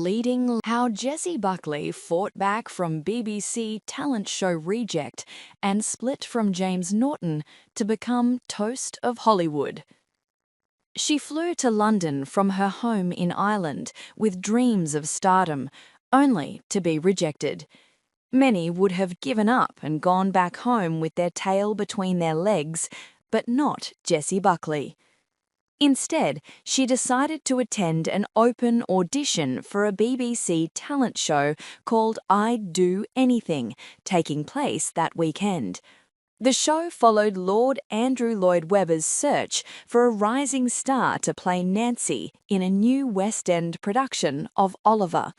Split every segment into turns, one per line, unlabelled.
leading How Jessie Buckley fought back from BBC talent show Reject and split from James Norton to become Toast of Hollywood. She flew to London from her home in Ireland with dreams of stardom, only to be rejected. Many would have given up and gone back home with their tail between their legs, but not Jessie Buckley. Instead, she decided to attend an open audition for a BBC talent show called I'd Do Anything, taking place that weekend. The show followed Lord Andrew Lloyd Webber's search for a rising star to play Nancy in a new West End production of Oliver.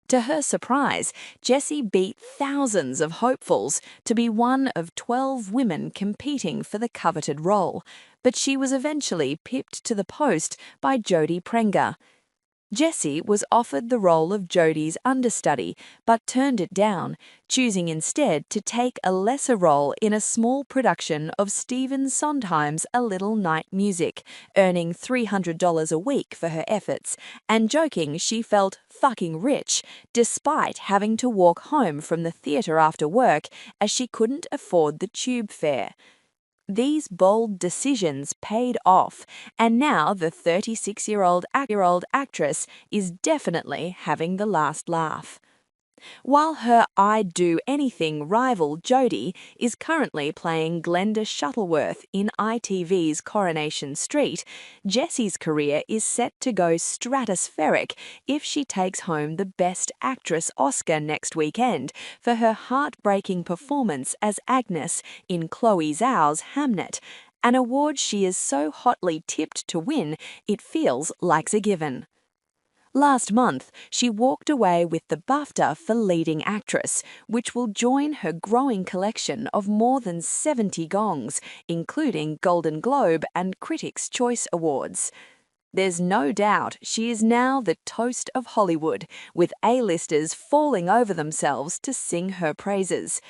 To her surprise, Jessie beat thousands of hopefuls to be one of 12 women competing for the coveted role, but she was eventually pipped to the post by Jodie Prenger. Jessie was offered the role of Jodie's understudy, but turned it down, choosing instead to take a lesser role in a small production of Stephen Sondheim's A Little Night Music, earning $300 a week for her efforts, and joking she felt fucking rich, despite having to walk home from the theatre after work as she couldn't afford the tube fare. These bold decisions paid off, and now the 36-year-old actress is definitely having the last laugh. While her I'd Do Anything rival Jodie is currently playing Glenda Shuttleworth in ITV's Coronation Street, Jessie's career is set to go stratospheric if she takes home the Best Actress Oscar next weekend for her heartbreaking performance as Agnes in Chloe Zhao's Hamnet, an award she is so hotly tipped to win it feels like a given. Last month, she walked away with the BAFTA for Leading Actress, which will join her growing collection of more than 70 gongs, including Golden Globe and Critics' Choice Awards. There's no doubt she is now the toast of Hollywood, with A-listers falling over themselves to sing her praises.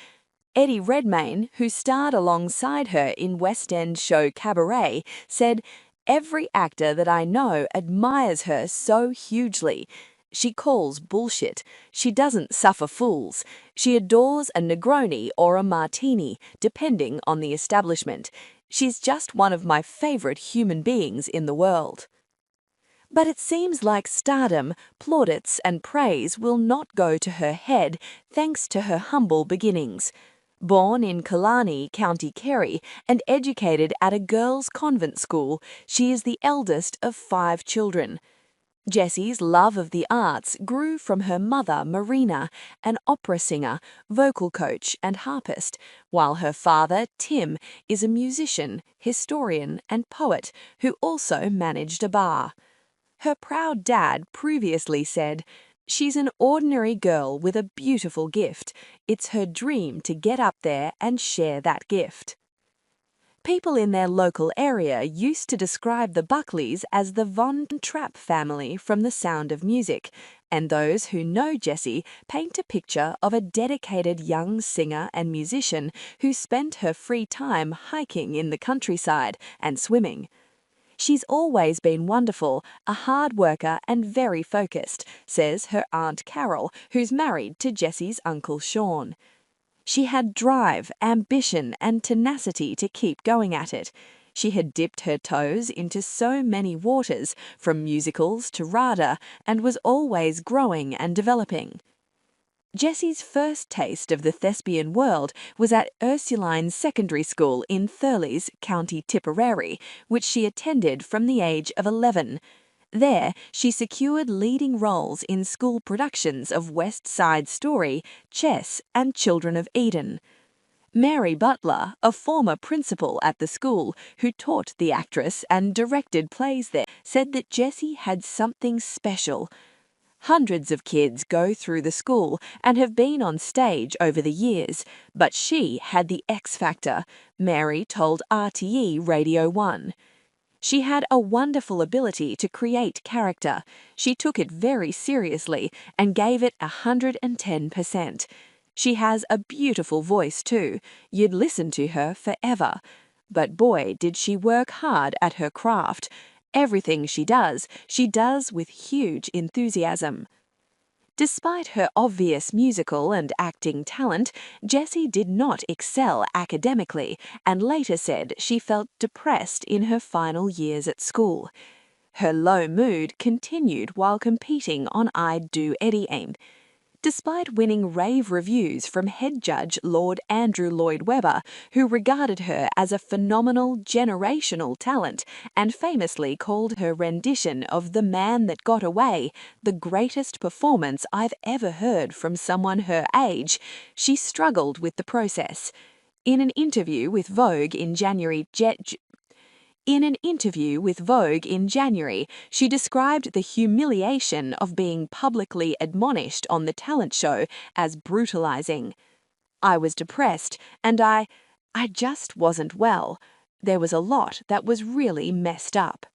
Eddie Redmayne, who starred alongside her in West End show Cabaret, said, "Every actor that I know admires her so hugely. She calls bullshit. She doesn't suffer fools. She adores a Negroni or a martini, depending on the establishment. She's just one of my favorite human beings in the world." But it seems like stardom, plaudits and praise will not go to her head thanks to her humble beginnings. Born in Killarney, County Kerry, and educated at a girls' convent school, she is the eldest of 5 children. Jessie's love of the arts grew from her mother, Marina, an opera singer, vocal coach, and harpist, while her father, Tim, is a musician, historian, and poet who also managed a bar. Her proud dad previously said, "She's an ordinary girl with a beautiful gift. It's her dream to get up there and share that gift." People in their local area used to describe the Buckleys as the Von Trapp family from The Sound of Music, and those who know Jessie paint a picture of a dedicated young singer and musician who spent her free time hiking in the countryside and swimming. "She's always been wonderful, a hard worker and very focused," says her Aunt Carol, who's married to Jessie's Uncle Sean. "She had drive, ambition, and tenacity to keep going at it. She had dipped her toes into so many waters, from musicals to RADA, and was always growing and developing." Jessie's first taste of the thespian world was at Ursuline Secondary School in Thurleys, County Tipperary, which she attended from the age of 11. There, she secured leading roles in school productions of West Side Story, Chess, and Children of Eden. Mary Butler, a former principal at the school who taught the actress and directed plays there, said that Jessie had something special. "Hundreds of kids go through the school and have been on stage over the years, but she had the X factor," Mary told RTE Radio 1. "She had a wonderful ability to create character. She took it very seriously and gave it 110%. She has a beautiful voice too. You'd listen to her forever. But boy, did she work hard at her craft. Everything she does with huge enthusiasm." Despite her obvious musical and acting talent, Jessie did not excel academically and later said she felt depressed in her final years at school. Her low mood continued while competing on I'd Do Eddie Aim. Despite winning rave reviews from head judge Lord Andrew Lloyd Webber, who regarded her as a phenomenal generational talent and famously called her rendition of The Man That Got Away the greatest performance I've ever heard from someone her age, she struggled with the process. In an interview with Vogue in January, she described the humiliation of being publicly admonished on the talent show as brutalizing. "I was depressed and I just wasn't well. There was a lot that was really messed up."